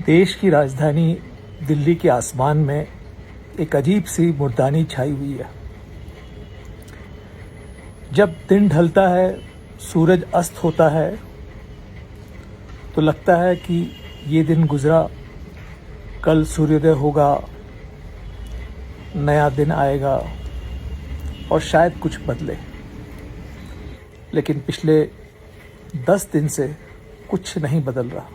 देश की राजधानी दिल्ली के आसमान में एक अजीब सी मुर्दानी छाई हुई है। जब दिन ढलता है, सूरज अस्त होता है, तो लगता है कि ये दिन गुजरा, कल सूर्योदय होगा, नया दिन आएगा और शायद कुछ बदले। लेकिन पिछले 10 दिन से कुछ नहीं बदल रहा,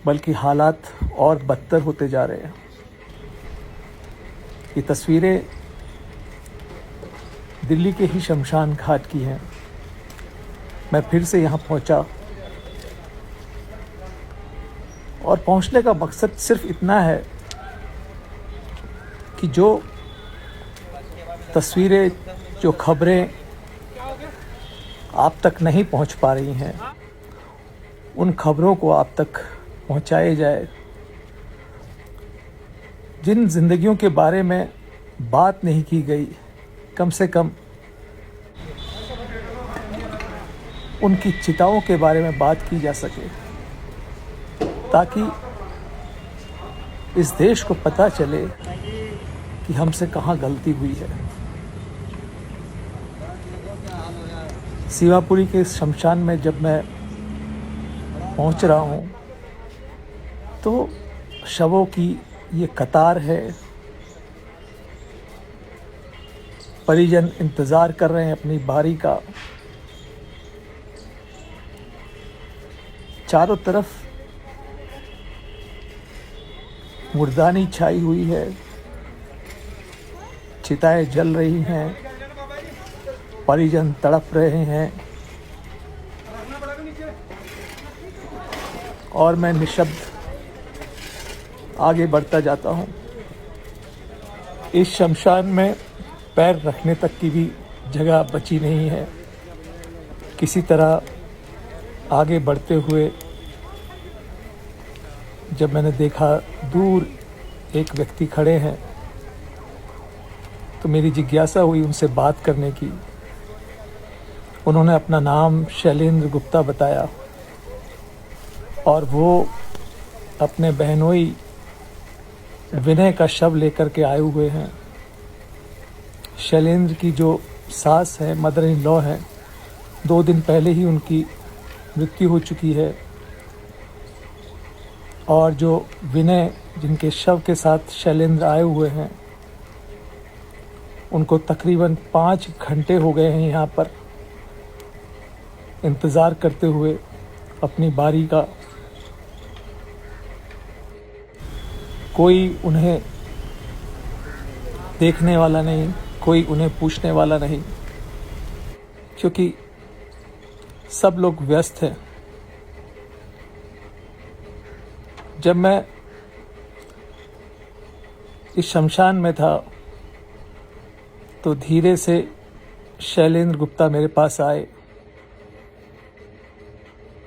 बल्कि हालात और बदतर होते जा रहे हैं। ये तस्वीरें दिल्ली के ही शमशान घाट की हैं। मैं फिर से यहाँ पहुँचा और पहुँचने का मकसद सिर्फ इतना है कि जो तस्वीरें, जो खबरें आप तक नहीं पहुँच पा रही हैं, उन खबरों को आप तक पहुँचाए जाए। जिन जिंदगियों के बारे में बात नहीं की गई, कम से कम उनकी चिताओं के बारे में बात की जा सके, ताकि इस देश को पता चले कि हमसे कहाँ गलती हुई है। सीवापुरी के शमशान में जब मैं पहुंच रहा हूं, तो शवों की ये कतार है। परिजन इंतज़ार कर रहे हैं अपनी बारी का। चारों तरफ मुर्दानी छाई हुई है, चिताएं जल रही हैं, परिजन तड़प रहे हैं और मैं निशब्द आगे बढ़ता जाता हूं। इस शमशान में पैर रखने तक की भी जगह बची नहीं है। किसी तरह आगे बढ़ते हुए जब मैंने देखा दूर एक व्यक्ति खड़े हैं, तो मेरी जिज्ञासा हुई उनसे बात करने की। उन्होंने अपना नाम शैलेंद्र गुप्ता बताया और वो अपने बहनोई विनय का शव लेकर के आए हुए हैं। शैलेंद्र की जो सास है, मदर इन लॉ है, 2 दिन पहले ही उनकी मृत्यु हो चुकी है। और जो विनय, जिनके शव के साथ शैलेंद्र आए हुए हैं, उनको तकरीबन 5 घंटे हो गए हैं यहाँ पर इंतज़ार करते हुए अपनी बारी का। कोई उन्हें देखने वाला नहीं, कोई उन्हें पूछने वाला नहीं, क्योंकि सब लोग व्यस्त हैं। जब मैं इस शमशान में था, तो धीरे से शैलेंद्र गुप्ता मेरे पास आए।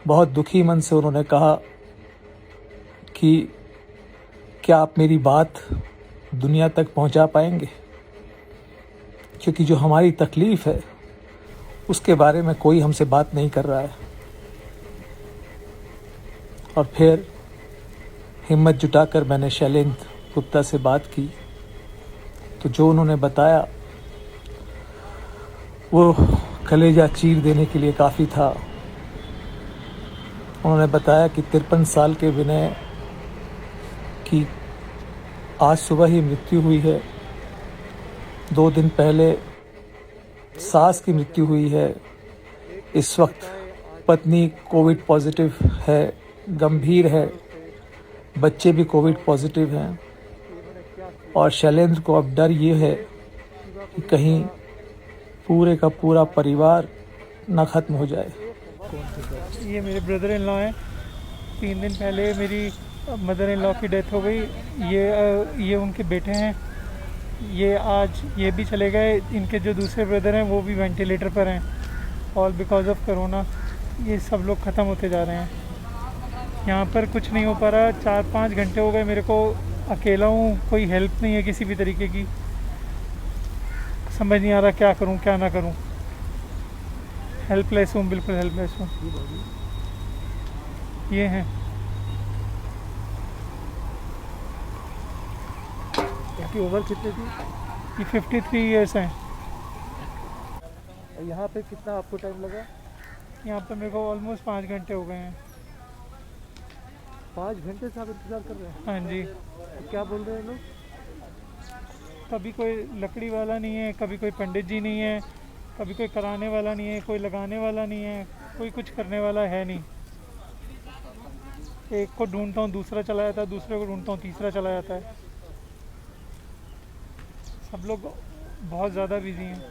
बहुत दुखी मन से उन्होंने कहा कि क्या आप मेरी बात दुनिया तक पहुंचा पाएंगे, क्योंकि जो हमारी तकलीफ़ है उसके बारे में कोई हमसे बात नहीं कर रहा है। और फिर हिम्मत जुटाकर मैंने शैलेंद्र गुप्ता से बात की, तो जो उन्होंने बताया वो कलेजा चीर देने के लिए काफ़ी था। उन्होंने बताया कि 53 साल के विनय की आज सुबह ही मृत्यु हुई है। 2 दिन पहले सास की मृत्यु हुई है। इस वक्त पत्नी कोविड पॉजिटिव है, गंभीर है। बच्चे भी कोविड पॉजिटिव हैं। और शैलेंद्र को अब डर ये है कि कहीं पूरे का पूरा परिवार ना ख़त्म हो जाए। ये मेरे ब्रदर इन लॉ हैं। 3 दिन पहले मेरी मदर इन लॉ की डेथ हो गई। ये उनके बेटे हैं। ये आज ये भी चले गए। इनके जो दूसरे ब्रदर हैं वो भी वेंटिलेटर पर हैं, ऑल बिकॉज ऑफ कोरोना। ये सब लोग ख़त्म होते जा रहे हैं। यहाँ पर कुछ नहीं हो पा रहा। 4-5 घंटे हो गए मेरे को अकेला हूँ। कोई हेल्प नहीं है किसी भी तरीके की। समझ नहीं आ रहा क्या करूँ क्या ना करूँ। हेल्पलेस हूँ, बिल्कुल हेल्पलेस हूँ। ये हैं आपकी उम्र कितनी थी? ये 53 ईयर्स हैं। यहाँ पे कितना आपको टाइम लगा? यहाँ पे मेरे को ऑलमोस्ट 5 घंटे हो गए हैं। 5 घंटे से आप इंतज़ार कर रहे हैं? हाँ जी। तो क्या बोल रहे हैं लोग? कभी कोई लकड़ी वाला नहीं है, कभी कोई पंडित जी नहीं है, कभी कोई कराने वाला नहीं है, कोई लगाने वाला नहीं है, कोई कुछ करने वाला है नहीं। एक को ढूंढता हूँ दूसरा चला जाता है, दूसरे को ढूंढता हूँ तीसरा चला जाता है। सब लोग बहुत ज़्यादा बिजी हैं।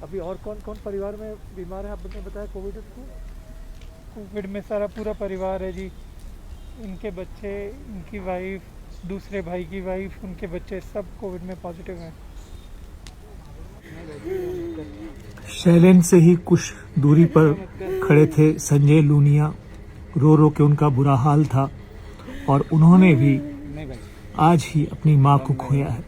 अभी और कौन कौन परिवार में बीमार है आपने बताया कोविड को? कोविड में सारा पूरा परिवार है जी। इनके बच्चे, इनकी वाइफ, दूसरे भाई की वाइफ, उनके बच्चे सब कोविड में पॉजिटिव हैं। शैलेंद्र से ही कुछ दूरी पर खड़े थे संजय लूनिया। रो रो के उनका बुरा हाल था और उन्होंने भी आज ही अपनी मां को खोया है।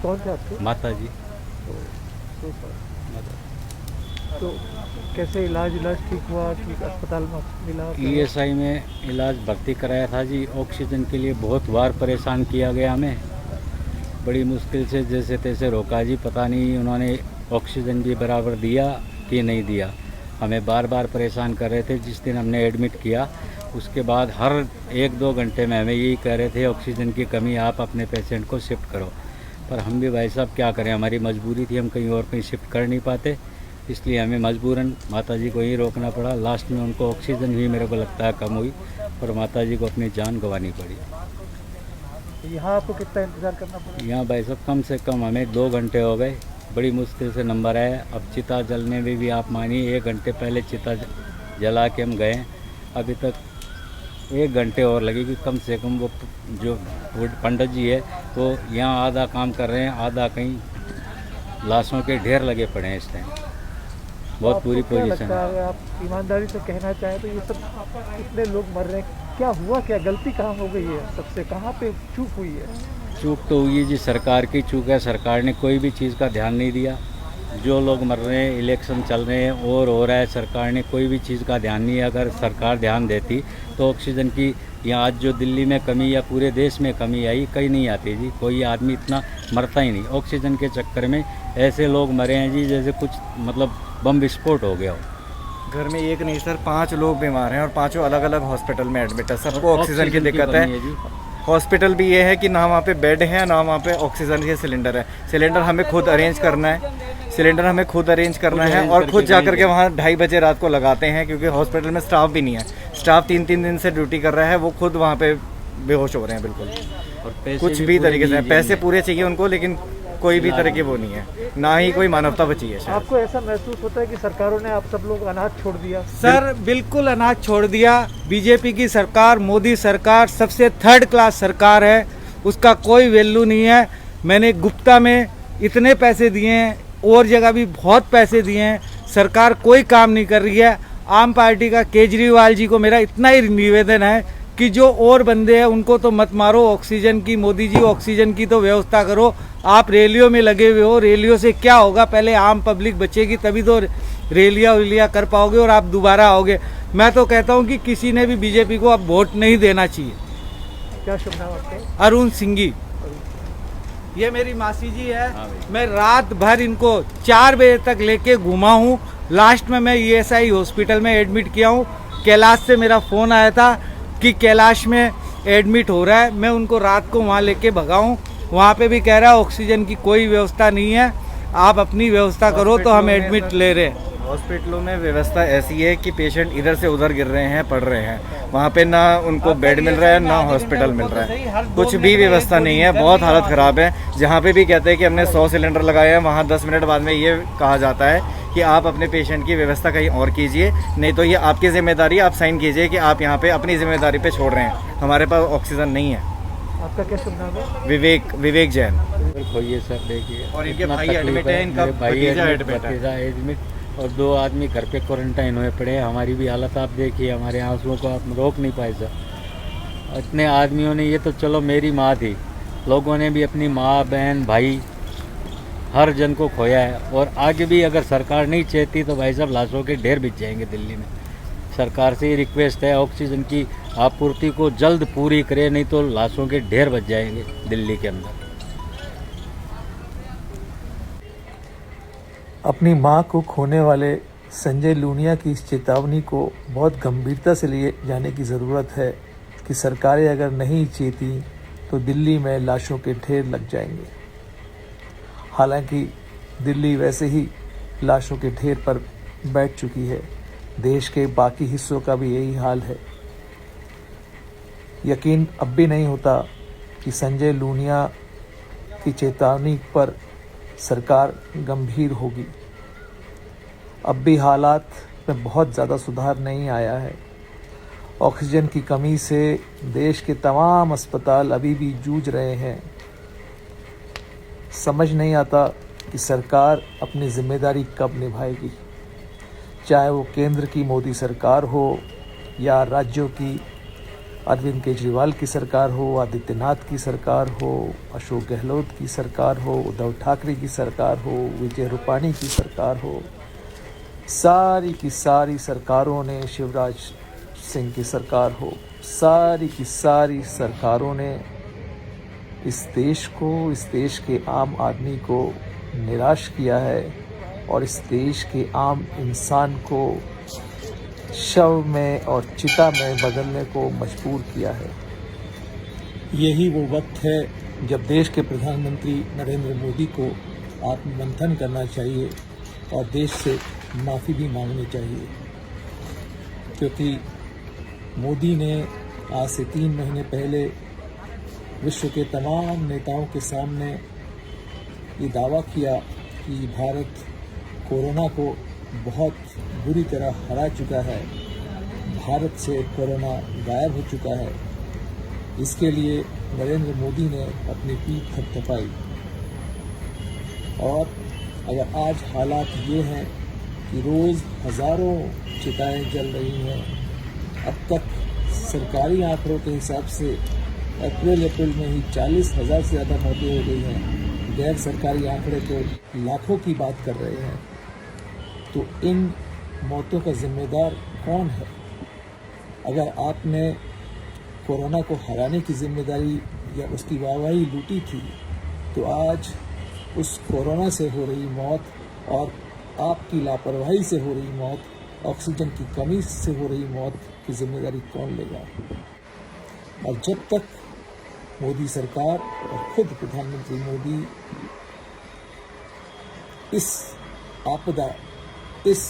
कौन थे आपके? माता जी। तो कैसे इलाज ठीक हुआ? ठीक अस्पताल में मिला? ESI में इलाज भर्ती कराया था जी। ऑक्सीजन के लिए बहुत बार परेशान किया गया हमें, बड़ी मुश्किल से जैसे तैसे रोका जी। पता नहीं उन्होंने ऑक्सीजन भी बराबर दिया कि नहीं दिया। हमें बार बार परेशान कर रहे थे। जिस दिन हमने एडमिट किया उसके बाद हर 1-2 घंटे में हमें यही कह रहे थे ऑक्सीजन की कमी, आप अपने पेशेंट को शिफ्ट करो। पर हम भी भाई साहब क्या करें, हमारी मजबूरी थी, हम कहीं और कहीं शिफ्ट कर नहीं पाते, इसलिए हमें मजबूरन माताजी को ही रोकना पड़ा। लास्ट में उनको ऑक्सीजन भी मेरे को लगता है कम हुई और माताजी को अपनी जान गंवानी पड़ी। यहाँ आपको कितना इंतज़ार करना पड़ा? यहाँ भाई साहब कम से कम हमें 2 घंटे हो गए, बड़ी मुश्किल से नंबर आया। अब चिता जलने में भी आप मानिए 1 घंटे पहले चिता जला के हम गए, अभी तक 1 घंटे और लगेगी कम से कम। वो जो पंडित जी है वो यहाँ आधा काम कर रहे हैं, आधा कहीं लाशों के ढेर लगे पड़े हैं इस टाइम। बहुत बुरी पोजीशन है। आप ईमानदारी से कहना चाहें तो ये सब इतने लोग मर रहे हैं, क्या हुआ, क्या गलती कहाँ हो गई है? सबसे कहाँ पे चूक हुई है? चूक तो हुई जी, सरकार की चूक है। सरकार ने कोई भी चीज़ का ध्यान नहीं दिया। जो लोग मर रहे हैं, इलेक्शन चल रहे हैं और हो रहा है, सरकार ने कोई भी चीज़ का ध्यान नहीं है। अगर सरकार ध्यान देती तो ऑक्सीजन की यहाँ आज जो दिल्ली में कमी या पूरे देश में कमी आई, कहीं नहीं आती जी। कोई आदमी इतना मरता ही नहीं। ऑक्सीजन के चक्कर में ऐसे लोग मरे हैं जी जैसे कुछ मतलब बम विस्फोट हो गया हो। घर में एक नहीं सर 5 लोग बीमार हैं और 5 अलग अलग हॉस्पिटल में एडमिट है। सबको ऑक्सीजन की दिक्कत है। हॉस्पिटल भी ये है कि ना वहाँ पे बेड है ना वहाँ पे ऑक्सीजन के सिलेंडर है। सिलेंडर हमें खुद अरेंज करना है, और खुद जाकर के वहाँ 2:30 बजे रात को लगाते हैं, क्योंकि हॉस्पिटल में स्टाफ भी नहीं है। स्टाफ 3-3 दिन से ड्यूटी कर रहा है, वो खुद वहाँ पे बेहोश हो रहे हैं बिल्कुल। और कुछ भी तरीके से पैसे पूरे चाहिए उनको, लेकिन कोई भी तरह की वो नहीं है, ना ही कोई मानवता बची है। आपको ऐसा महसूस होता है कि सरकारों ने आप सब लोग अनाज छोड़ दिया? सर बिल्कुल अनाज छोड़ दिया। बीजेपी की सरकार, मोदी सरकार सबसे 3rd क्लास सरकार है, उसका कोई वैल्यू नहीं है। मैंने गुप्ता में इतने पैसे दिए हैं, और जगह भी बहुत पैसे दिए हैं, सरकार कोई काम नहीं कर रही है। आम पार्टी का केजरीवाल जी को मेरा इतना ही निवेदन है कि जो और बंदे हैं उनको तो मत मारो, ऑक्सीजन की मोदी जी ऑक्सीजन की तो व्यवस्था करो। आप रैलियों में लगे हुए हो, रैलियों से क्या होगा? पहले आम पब्लिक बचेगी तभी तो रैलियाँ कर पाओगे और आप दोबारा आओगे। मैं तो कहता हूँ कि किसी ने भी बीजेपी को अब वोट नहीं देना चाहिए। क्या शुभ नाम आपका? अरुण सिंघी। ये मेरी मासी जी है। हाँ भाई। मैं रात भर इनको 4 बजे तक लेके घुमा हूँ। लास्ट में मैं ESI हॉस्पिटल में एडमिट किया हूँ। कैलाश से मेरा फ़ोन आया था कि कैलाश में एडमिट हो रहा है, मैं उनको रात को वहाँ लेके भगा हूँ। वहाँ पे भी कह रहा है ऑक्सीजन की कोई व्यवस्था नहीं है, आप अपनी व्यवस्था करो, तो हम एडमिट ले रहे हैं। हॉस्पिटलों में व्यवस्था ऐसी है कि पेशेंट इधर से उधर गिर रहे हैं, पड़ रहे हैं। वहाँ पे ना उनको बेड मिल रहा है ना हॉस्पिटल मिल रहा है, कुछ भी व्यवस्था नहीं है। बहुत हालत ख़राब है। जहाँ पे भी कहते हैं कि हमने 100 सिलेंडर लगाए हैं, वहाँ 10 मिनट बाद में ये कहा जाता है कि आप अपने पेशेंट की व्यवस्था कहीं और कीजिए, नहीं तो ये आपकी जिम्मेदारी, आप साइन कीजिए कि आप यहाँ पे अपनी जिम्मेदारी पे छोड़ रहे हैं, हमारे पास ऑक्सीजन नहीं है। आपका क्या शुभ नाम है? विवेक जैन। खोइए सर, देखिए और इनके इतना भाई तकलीफ एडमिट है, इनका भाई भतीजा भतीजा एडमिट और 2 आदमी घर पे क्वारंटाइन हुए पड़े हैं। हमारी भी हालत आप देखिए, हमारे आंसुओं को आप रोक नहीं पाए सर। इतने आदमियों ने, ये तो चलो मेरी माँ थी, लोगों ने भी अपनी माँ, बहन, भाई हर जन को खोया है। और आगे भी अगर सरकार नहीं चाहती तो भाई साहब लाशों के ढेर बिछ जाएंगे दिल्ली में। सरकार से ही रिक्वेस्ट है ऑक्सीजन की आपूर्ति को जल्द पूरी करे, नहीं तो लाशों के ढेर बच जाएंगे दिल्ली के अंदर। अपनी मां को खोने वाले संजय लूनिया की इस चेतावनी को बहुत गंभीरता से लिए जाने की ज़रूरत है कि सरकारें अगर नहीं चेती तो दिल्ली में लाशों के ढेर लग जाएंगे। हालांकि दिल्ली वैसे ही लाशों के ढेर पर बैठ चुकी है, देश के बाकी हिस्सों का भी यही हाल है। यकीन अब भी नहीं होता कि संजय लूनिया की चेतावनी पर सरकार गंभीर होगी। अब भी हालात में बहुत ज़्यादा सुधार नहीं आया है। ऑक्सीजन की कमी से देश के तमाम अस्पताल अभी भी जूझ रहे हैं। समझ नहीं आता कि सरकार अपनी जिम्मेदारी कब निभाएगी, चाहे वो केंद्र की मोदी सरकार हो या राज्यों की अरविंद केजरीवाल की सरकार हो, आदित्यनाथ की सरकार हो, अशोक गहलोत की सरकार हो, उद्धव ठाकरे की सरकार हो, विजय रूपाणी की सरकार हो। सारी की सारी सरकारों ने, शिवराज सिंह की सरकार हो, सारी की सारी सरकारों ने इस देश को, इस देश के आम आदमी को निराश किया है और इस देश के आम इंसान को शव में और चिता में बदलने को मजबूर किया है। यही वो वक्त है जब देश के प्रधानमंत्री नरेंद्र मोदी को आत्ममंथन करना चाहिए और देश से माफ़ी भी मांगनी चाहिए, क्योंकि मोदी ने आज से 3 महीने पहले विश्व के तमाम नेताओं के सामने ये दावा किया कि भारत कोरोना को बहुत बुरी तरह हरा चुका है, भारत से कोरोना गायब हो चुका है। इसके लिए नरेंद्र मोदी ने अपनी पीठ थपथपाई। और अगर आज हालात ये हैं कि रोज़ हज़ारों चिताएं जल रही हैं, अब तक सरकारी आंकड़ों के हिसाब से अप्रैल में ही 40,000 से ज़्यादा मौतें हो गई हैं। गैर सरकारी आंकड़े तो लाखों की बात कर रहे हैं। तो इन मौतों का जिम्मेदार कौन है? अगर आपने कोरोना को हराने की जिम्मेदारी या उसकी वाहवाही लूटी थी, तो आज उस कोरोना से हो रही मौत और आपकी लापरवाही से हो रही मौत, ऑक्सीजन की कमी से हो रही मौत की जिम्मेदारी कौन लेगा? और जब तक मोदी सरकार और खुद प्रधानमंत्री मोदी इस आपदा, इस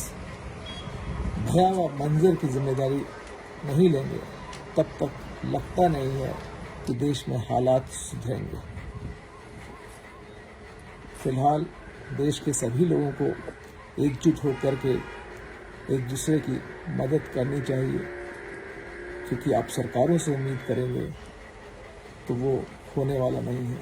भयावह मंजर की जिम्मेदारी नहीं लेंगे, तब तक लगता नहीं है कि देश में हालात सुधरेंगे। फिलहाल देश के सभी लोगों को एकजुट होकर के एक दूसरे की मदद करनी चाहिए, क्योंकि आप सरकारों से उम्मीद करेंगे तो वो होने वाला नहीं है।